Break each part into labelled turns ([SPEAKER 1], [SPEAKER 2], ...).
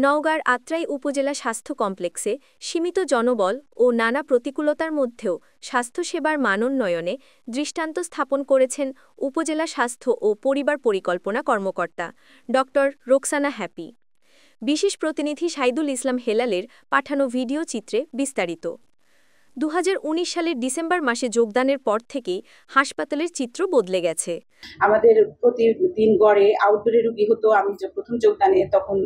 [SPEAKER 1] নওগাঁর আত্রাই উপজেলা স্বাস্থ্য কমপ্লেক্সে সীমিত জনবল ও নানা প্রতিকূলতার মধ্যেও স্বাস্থ্যসেবার মানোন্নয়নে দৃষ্টান্ত স্থাপন করেছেন উপজেলা স্বাস্থ্য ও পরিবার পরিকল্পনা কর্মকর্তা ড. রোকসানা হ্যাপি। বিশেষ প্রতিনিধি সাইদুল ইসলাম হেলালের পাঠানো ভিডিও চিত্রে বিস্তারিত। 2019 সালের ডিসেম্বর মাসে যোগদানের পর থেকেই হাসপাতালের চিত্র বদলে গেছে।
[SPEAKER 2] আমাদের প্রতিদিন গড়ে আউটডোরে রোগী হতো। আমি প্রথম যোগদানে তখন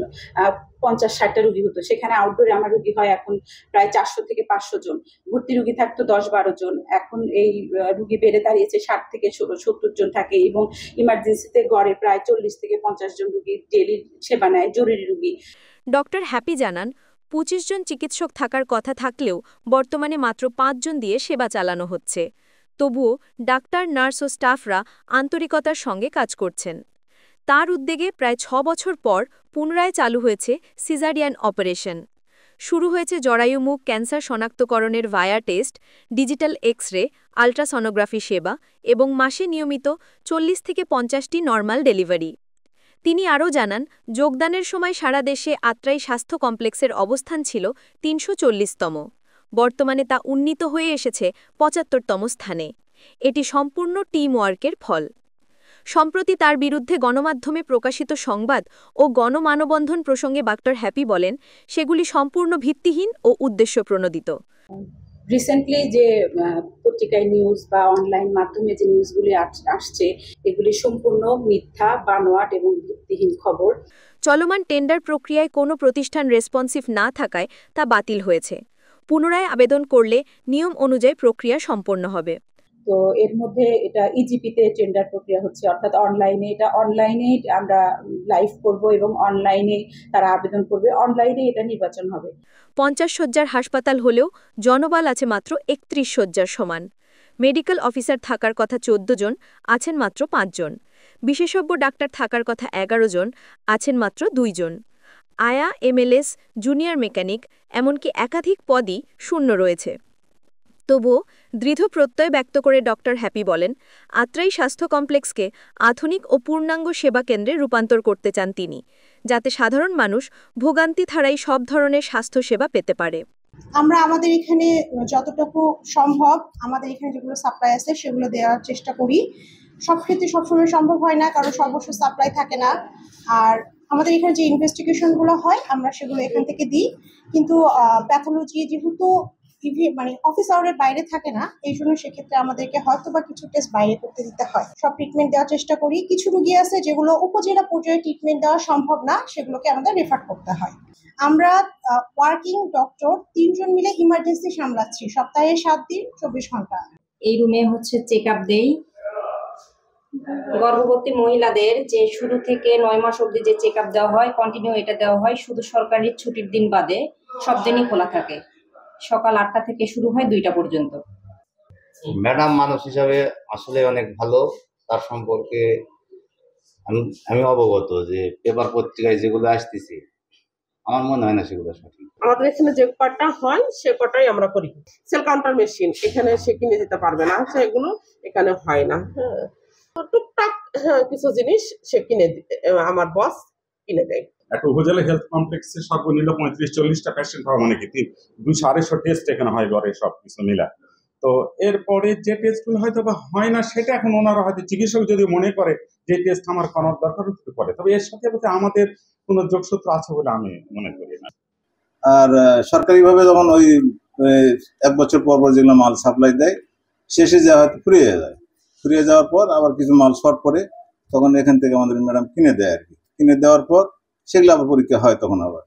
[SPEAKER 2] 50-60টা রোগী হতো। সেখানে আউটডোরে আমার রোগী হয় এখন প্রায় 400 থেকে 500 জন। ভর্তি রোগী থাকতো 10-12 জন। এখন এই রোগী বেড়ে দাঁড়িয়েছে 60 থেকে 70 জন থাকে এবং ইমার্জেন্সিতে গড়ে প্রায় 40 থেকে 50 জন রোগী ডেইলি সেবা নেয়, জরুরি রোগী।
[SPEAKER 1] ড. হ্যাপি জানান, 25 জন চিকিৎসক থাকার কথা থাকলেও বর্তমানে মাত্র 5 জন দিয়ে সেবা চালানো হচ্ছে। তবুও ডাক্তার, নার্স ও স্টাফরা আন্তরিকতার সঙ্গে কাজ করছেন। তার উদ্যোগে প্রায় 6 বছর পর পুনরায় চালু হয়েছে সিজারিয়ান অপারেশন। শুরু হয়েছে জরায়ুমুখ ক্যান্সার শনাক্তকরণের ভায়া টেস্ট, ডিজিটাল এক্স-রে, আল্ট্রাসনোগ্রাফি সেবা এবং মাসে নিয়মিত 40 থেকে 50টি নরমাল ডেলিভারি। তিনি আরও জানান, যোগদানের সময় সারা দেশে আত্রাই স্বাস্থ্য কমপ্লেক্সের অবস্থান ছিল 340তম। বর্তমানে তা উন্নীত হয়ে এসেছে 75তম স্থানে। এটি সম্পূর্ণ টিম ওয়ার্কের ফল। সম্প্রতি তার বিরুদ্ধে গণমাধ্যমে প্রকাশিত সংবাদ ও গণমানববন্ধন প্রসঙ্গে ড. হ্যাপি বলেন, সেগুলি সম্পূর্ণ ভিত্তিহীন ও উদ্দেশ্যপ্রণোদিত।
[SPEAKER 2] রিসেন্টলি যে পত্রিকায় নিউজ বা অনলাইন মাধ্যমে যে নিউজগুলি আসছে, এগুলি সম্পূর্ণ মিথ্যা, বানোয়াট এবং ভিত্তিহীন খবর।
[SPEAKER 1] চলমান টেন্ডার প্রক্রিয়ায় কোনো প্রতিষ্ঠান রেসপন্সিভ না থাকায় তা বাতিল হয়েছে। পুনরায় আবেদন করলে নিয়ম অনুযায়ী প্রক্রিয়া সম্পন্ন হবে।
[SPEAKER 2] তো এর মধ্যে এটা ইজিপিতে টেন্ডার প্রক্রিয়া হচ্ছে, অর্থাৎ অনলাইনে আমরা লাইভ করব এবং অনলাইনে তারা আবেদন করবে, অনলাইনে এটা নির্বাচন হবে।
[SPEAKER 1] 50 শয্যার হাসপাতাল হলেও জনবল আছে মাত্র 31 শয্যার সমান। মেডিকেল অফিসার থাকার কথা 14 জন, আছেন মাত্র 5 জন। বিশেষজ্ঞ ডাক্তার থাকার কথা 11 জন, আছেন মাত্র 2 জন। আয়া, এমএলএস, জুনিয়র মেকানিক এমনকি একাধিক পদই শূন্য রয়েছে। তবুও দৃঢ় প্রত্যয় ব্যক্ত করে ড. হ্যাপি বলেন, আত্রাই স্বাস্থ্য কমপ্লেক্সকে আধুনিক ও পূর্ণাঙ্গ সেবা কেন্দ্রে রূপান্তর করতে চান তিনি, যাতে সাধারণ মানুষ ভোগান্তি ছাড়াই সব ধরনের স্বাস্থ্যসেবা পেতে পারে।
[SPEAKER 3] আমরা আমাদের এখানে যতটুকু সম্ভব আমাদের এখানে যেগুলো সাপ্লাই আছে সেগুলো দেওয়ার চেষ্টা করি। সব ক্ষেত্রে সবসময় সম্ভব হয় না, কারণ সর্বস্ব সাপ্লাই থাকে না। আর আমাদের এখানে যে ইনভেস্টিগেশনগুলো হয় আমরা সেগুলো এখান থেকে দিই, কিন্তু প্যাথোলজি যেহেতু অফিস আওয়ারের বাইরে থাকে না, এই জন্য সেক্ষেত্রে আমাদেরকে হয়তো বা কিছু টেস্ট বাইরে করতে দিতে হয়। সব ট্রিটমেন্ট দেওয়ার চেষ্টা করি। কিছু রোগী আছে যেগুলো উপজেলা পর্যায়ে ট্রিটমেন্ট দেওয়া সম্ভব না, সেগুলোকে আমাদের রেফার করতে হয়। আমরা ওয়ার্কিং ডক্টর 3 জন মিলে ইমার্জেন্সি সামলাচ্ছি, সপ্তাহে 7 দিন 24 ঘন্টা।
[SPEAKER 4] এই রুমে চেক আপ দেই। গর্ভবতী মহিলাদের যে শুরু থেকে 9 মাস অবধি যে চেক আপ দেওয়া হয়, কন্টিনিউ এটা দেওয়া হয়। শুধু সরকারি ছুটির দিন বাদে সব দিনই খোলা থাকে। সকাল 8টা থেকে শুরু হয় 2টা পর্যন্ত।
[SPEAKER 5] ম্যাডাম মানুষ হিসাবে আসলে অনেক ভালো। তার সম্পর্কে আমি অবগত যে পেপার পত্রিকায় যেগুলো আসতেছে আমার মনে হয় না সেগুলো সঠিক।
[SPEAKER 6] আমাদের এখানে যে কটা হয় সে কটাই আমরা করি। সেল কাউন্টার মেশিন এখানে সে কিনে দিতে পারবে না, সেগুলো এখানে হয় না। টুকটাক কিছু জিনিস সে আমার বস কিনে দেয়।
[SPEAKER 7] একটা উপজেলা হেলথ কমপ্লেক্সে সর্বনিম্ন 35-40টা পেশেন্ট হওয়া, মানে কি 200-250 টেস্ট এখানে হয় গড়ে সব কিছু মিলা। তো এরপরে যে টেস্টগুলো হয়তো বা হয় না, সেটা এখন ওনারা হয়তো চিকিৎসক যদি মনে করে যে টেস্ট আমার করার দরকার হতে পারে, তবে এর সাথে আমাদের কোনো যোগসূত্র আছে বলে আমি মনে করি না।
[SPEAKER 8] আর সরকারিভাবে যখন ওই 1 বছর পর পর যেগুলো মাল সাপ্লাই দেয়, শেষে যা হয়তো ফুরিয়ে যাওয়ার পর আবার কিছু মাল শর্ট পড়ে, তখন এখান থেকে আমাদের ম্যাডাম কিনে দেয় আর কি। কিনে দেওয়ার পর সেগুলো আবার পরীক্ষা হয় তখন আবার।